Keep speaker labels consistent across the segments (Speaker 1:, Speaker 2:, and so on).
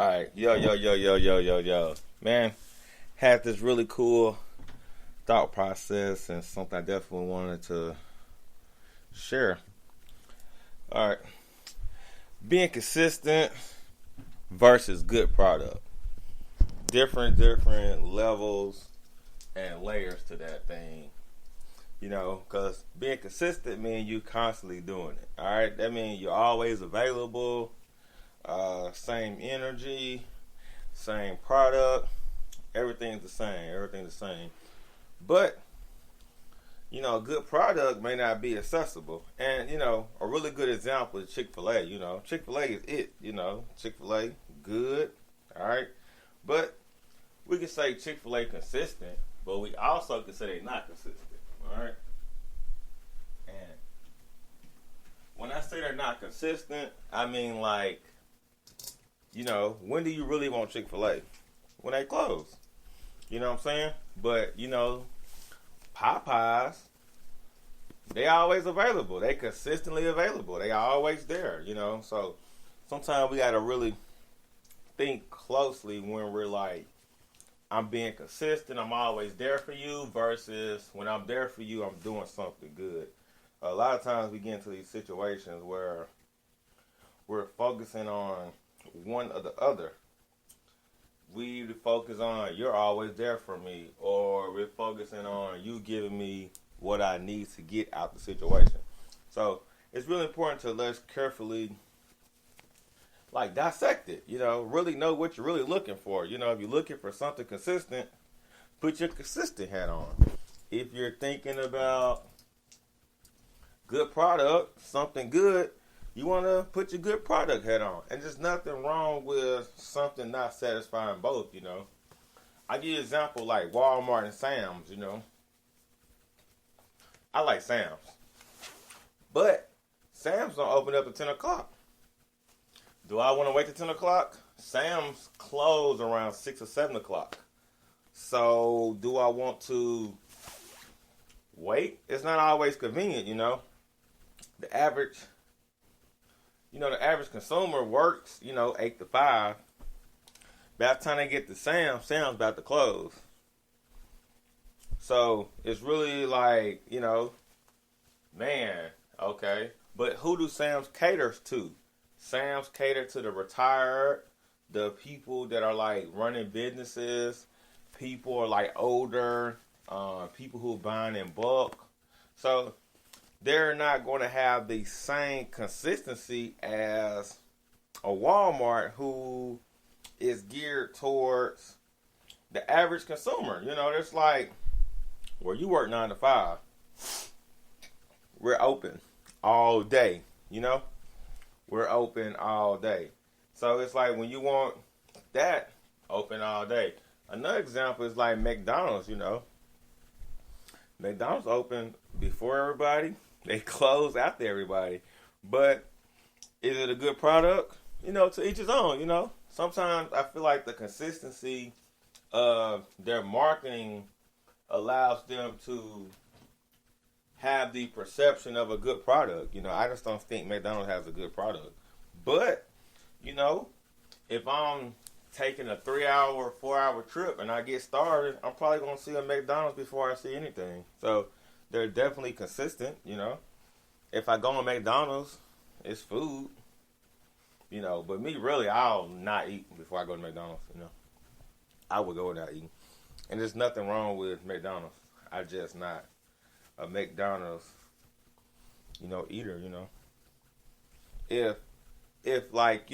Speaker 1: All right, yo, man. Had this really cool thought process and something I definitely wanted to share. All right, being consistent versus good product. Different levels and layers to that thing. Because being consistent means you constantly doing it. All right, that means you're always available. Same energy, same product, everything's the same. Everything's the same. But, a good product may not be accessible. And, a really good example is Chick-fil-A. Chick-fil-A is it. Chick-fil-A, good. All right. But we can say Chick-fil-A consistent, but we also can say they're not consistent. All right. And when I say they're not consistent, I mean like, when do you really want Chick-fil-A? When they close. You know what I'm saying? But, Popeyes, they always available. They consistently available. They are always there, So sometimes we got to really think closely when we're like, I'm being consistent, I'm always there for you, versus when I'm there for you, I'm doing something good. A lot of times we get into these situations where we're focusing on one or the other. We focus on you're always there for me, or we're focusing on you giving me what I need to get out the situation. So it's really important to let's carefully dissect it, really know what you're really looking for. If you're looking for something consistent, put your consistent hat on. If you're thinking about good product, something good, you want to put your good product hat on. And there's nothing wrong with something not satisfying both, I give you an example like Walmart and Sam's, I like Sam's. But Sam's don't open up at 10 o'clock. Do I want to wait till 10 o'clock? Sam's close around 6 or 7 o'clock. So do I want to wait? It's not always convenient, The average consumer works, 8 to 5. By the time they get to Sam's about to close. So it's really like, man, okay. But who do Sam's cater to? Sam's cater to the retired, the people that are like running businesses, people are like older, people who are buying in bulk. So they're not going to have the same consistency as a Walmart who is geared towards the average consumer. There's like, where you work 9 to 5, we're open all day, We're open all day. So it's like when you want that, open all day. Another example is like McDonald's, McDonald's open before everybody. They close after everybody. But is it a good product? To each his own, Sometimes I feel like the consistency of their marketing allows them to have the perception of a good product. I just don't think McDonald's has a good product. But, if I'm taking a 3-hour, 4-hour trip and I get started, I'm probably going to see a McDonald's before I see anything. So they're definitely consistent, If I go to McDonald's, it's food, But me, really, I'll not eat before I go to McDonald's, I would go without eating. And there's nothing wrong with McDonald's. I just not a McDonald's, eater, If like,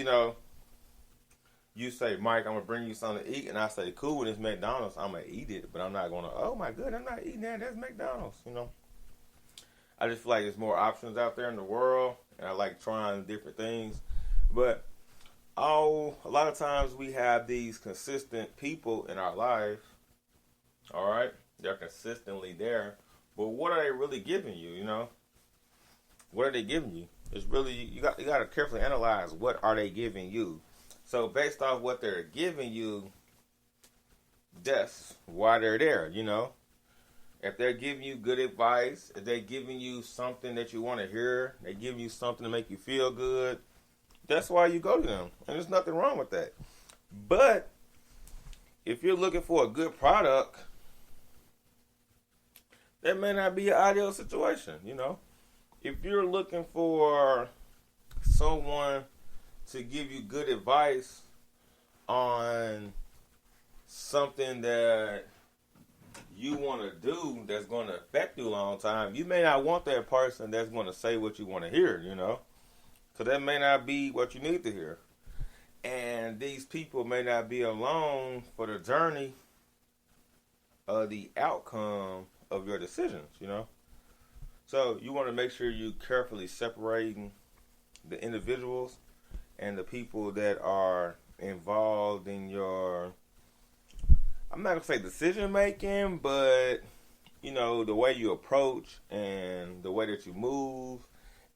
Speaker 1: you say, Mike, I'm going to bring you something to eat, and I say, cool, when it's McDonald's, I'm going to eat it, but I'm not going to, oh my God, I'm not eating that, that's McDonald's, I just feel like there's more options out there in the world, and I like trying different things, but a lot of times we have these consistent people in our life, all right? They're consistently there. But what are they really giving you, What are they giving you? It's really, you got to carefully analyze what are they giving you. So based off what they're giving you, that's why they're there, If they're giving you good advice, if they're giving you something that you want to hear, they're giving you something to make you feel good, that's why you go to them. And there's nothing wrong with that. But if you're looking for a good product, that may not be an ideal situation, you know. If you're looking for someone to give you good advice on something that you want to do that's going to affect you a long time, you may not want that person that's going to say what you want to hear, you know. So that may not be what you need to hear. And these people may not be along for the journey of the outcome of your decisions, you know. So you want to make sure you carefully separating the individuals and the people that are involved in your, I'm not going to say decision making, but, you know, the way you approach and the way that you move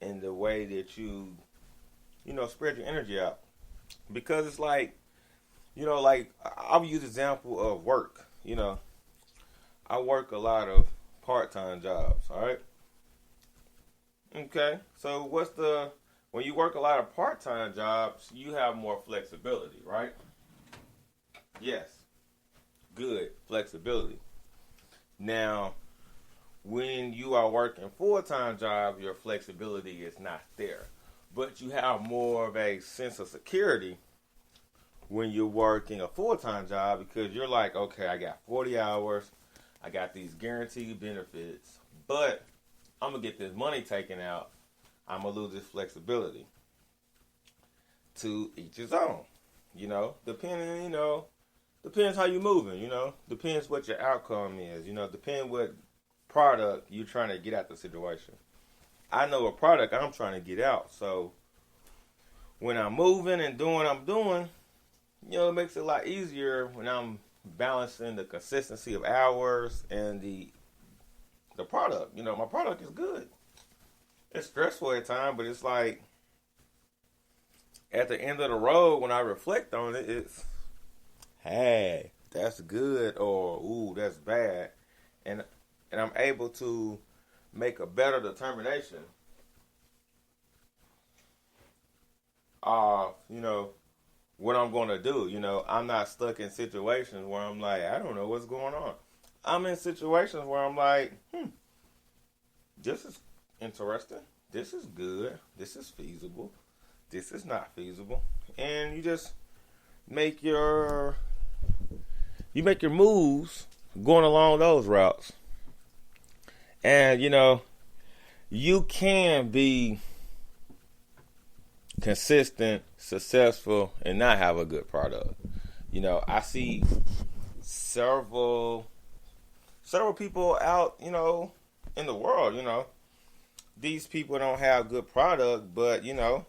Speaker 1: and the way that you know, spread your energy out. Because it's like, you know, like I'll use the example of work. You know, I work a lot of part-time jobs, all right? Okay, so when you work a lot of part-time jobs, you have more flexibility, right? Yes, good flexibility. Now, when you are working full-time jobs, your flexibility is not there. But you have more of a sense of security when you're working a full-time job because you're like, okay, I got 40 hours, I got these guaranteed benefits, but I'm going to get this money taken out. I'm going to lose this flexibility. To each his own, you know, depends how you're moving, you know, depends what your outcome is, you know, depends what product you're trying to get out the situation. I know a product I'm trying to get out. So when I'm moving and doing what I'm doing, you know, it makes it a lot easier when I'm balancing the consistency of hours and the product. You know, my product is good. It's stressful at times, but it's like at the end of the road when I reflect on it, it's, hey, that's good, or ooh, that's bad. And I'm able to make a better determination of, you know, what I'm going to do. You know, I'm not stuck in situations where I'm like, I don't know what's going on. I'm in situations where I'm like, this is interesting. This is good. This is feasible. This is not feasible. And you just make your moves going along those routes. And, you know, you can be consistent, successful, and not have a good product. You know, I see several people out, you know, in the world, you know. These people don't have good product, but, you know,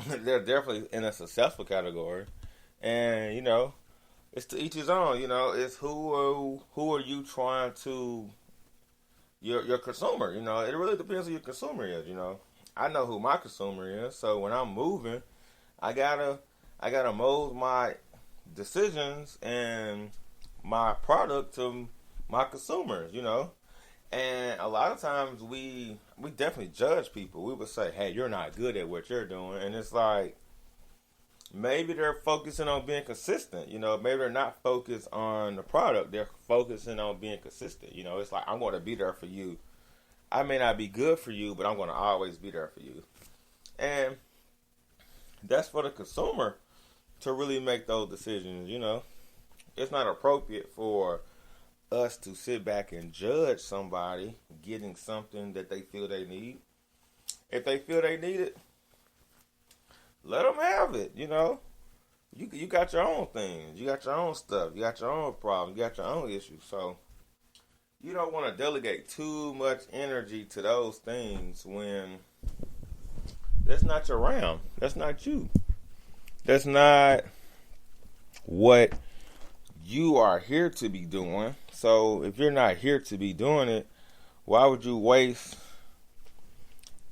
Speaker 1: they're definitely in a successful category. And, you know, it's to each his own, you know. It's who are you trying to your consumer, you know. It really depends who your consumer is, you know. I know who my consumer is, so when I'm moving, I gotta mold my decisions and my product to my consumers, you know. And a lot of times we definitely judge people. We would say, hey, you're not good at what you're doing. And it's like, maybe they're focusing on being consistent. You know, maybe they're not focused on the product. They're focusing on being consistent. You know, it's like, I'm going to be there for you. I may not be good for you, but I'm going to always be there for you. And that's for the consumer to really make those decisions, you know. It's not appropriate for us to sit back and judge somebody getting something that they feel they need. If they feel they need it, let them have it, you know. You got your own things. You got your own stuff. You got your own problems. You got your own issues. So you don't want to delegate too much energy to those things when that's not your realm. That's not you. That's not what you are here to be doing. So if you're not here to be doing it, why would you waste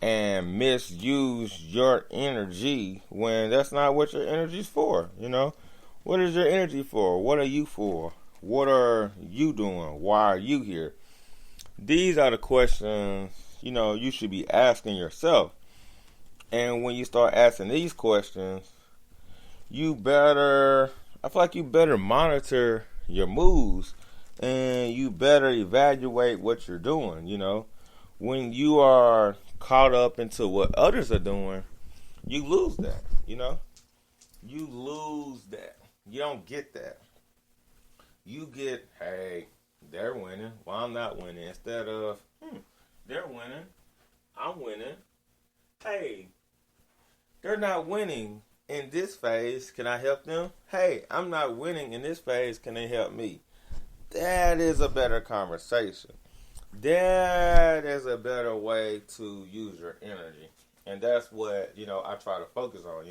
Speaker 1: and misuse your energy when that's not what your energy's for? You know, what is your energy for? What are you for? What are you doing? Why are you here? These are the questions, you know, you should be asking yourself. And when you start asking these questions, I feel like you better monitor your moves and you better evaluate what you're doing, When you are caught up into what others are doing, you lose that, You lose that. You don't get that. You get, hey, they're winning. Well, I'm not winning. Instead of, they're winning. I'm winning. Hey, they're not winning in this phase. Can I help them? Hey, I'm not winning in this phase. Can they help me? That is a better conversation. That is a better way to use your energy. And that's what, I try to focus on,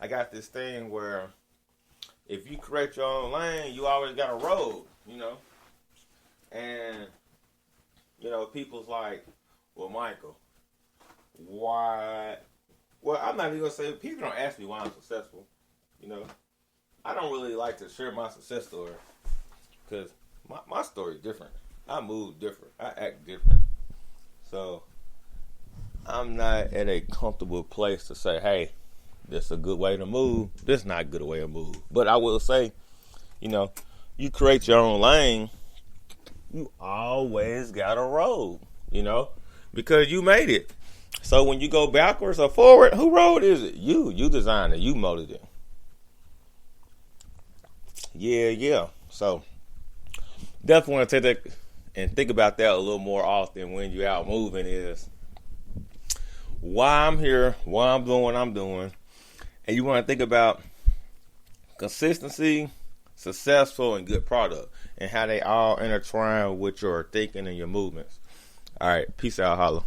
Speaker 1: I got this thing where if you create your own lane, you always got a road, And, people's like, well, Michael, why? Well, I'm not even going to say, people don't ask me why I'm successful, I don't really like to share my success story because my story is different. I move different. I act different. So, I'm not at a comfortable place to say, hey, this is a good way to move. This is not a good way to move. But I will say, you create your own lane, you always got a road, because you made it. So when you go backwards or forward, who road is it? You designed it. You molded it. Yeah. So definitely want to take that and think about that a little more often when you're out moving is why I'm here, why I'm doing what I'm doing. And you want to think about consistency, successful, and good product, and how they all intertwine with your thinking and your movements. All right, peace out, holla.